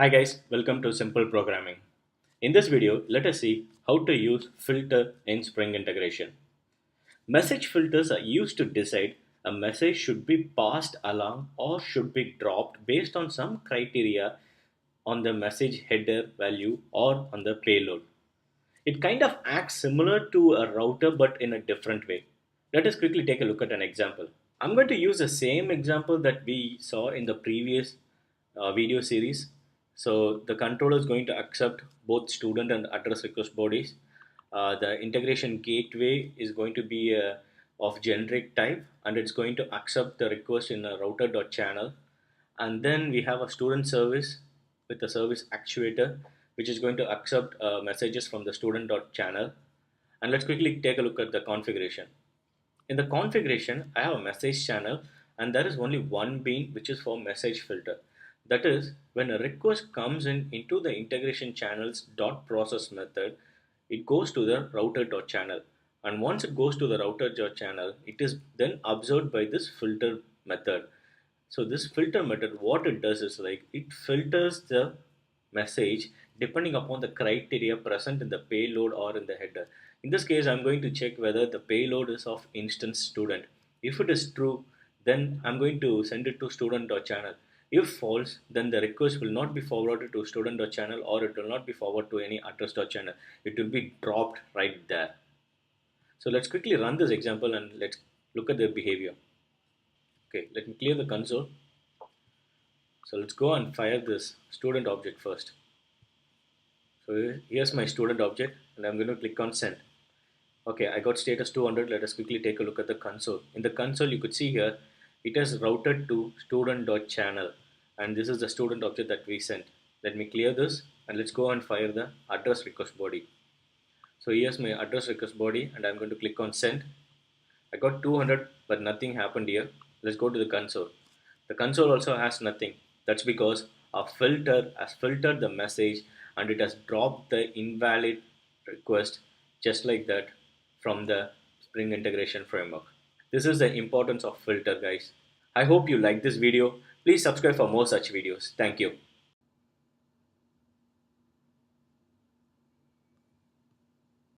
Hi guys, welcome to Simple Programming. In this video, let us see how to use filter in Spring integration. Message filters are used to decide a message should be passed along or should be dropped based on some criteria on the message header value or on the payload. It kind of acts similar to a router but in a different way. Let us quickly take a look at an example. I'm going to use the same example that we saw in the previous video series. So the controller is going to accept both student and address request bodies. The integration gateway is going to be of generic type and it's going to accept the request in a router.channel. And then we have a student service with a service actuator which is going to accept messages from the student.channel. And let's quickly take a look at the configuration. In the configuration, I have a message channel and there is only one bean which is for message filter. That is, when a request comes in into the integration channels dot process method, it goes to the router dot channel. And once it goes to the router dot channel, it is then observed by this filter method. So this filter method, what it does is like it filters the message depending upon the criteria present in the payload or in the header. In this case, I'm going to check whether the payload is of instance student. If it is true, then I'm going to send it to student.channel. If false, then the request will not be forwarded to student.channel or it will not be forwarded to any address.channel. It will be dropped right there. So let's quickly run this example and let's look at the behavior. Okay, let me clear the console. So let's go and fire this student object first. So here's my student object and I'm going to click on send. Okay, I got status 200. Let us quickly take a look at the console. In the console, you could see here, it has routed to student.channel and this is the student object that we sent. Let me clear this and let's go and fire the address request body. So here's my address request body and I'm going to click on send. I got 200 but nothing happened here. Let's go to the console. The console also has nothing. That's because our filter has filtered the message and it has dropped the invalid request just like that from the Spring Integration Framework. This is the importance of filter, guys. I hope you like this video. Please subscribe for more such videos. Thank you.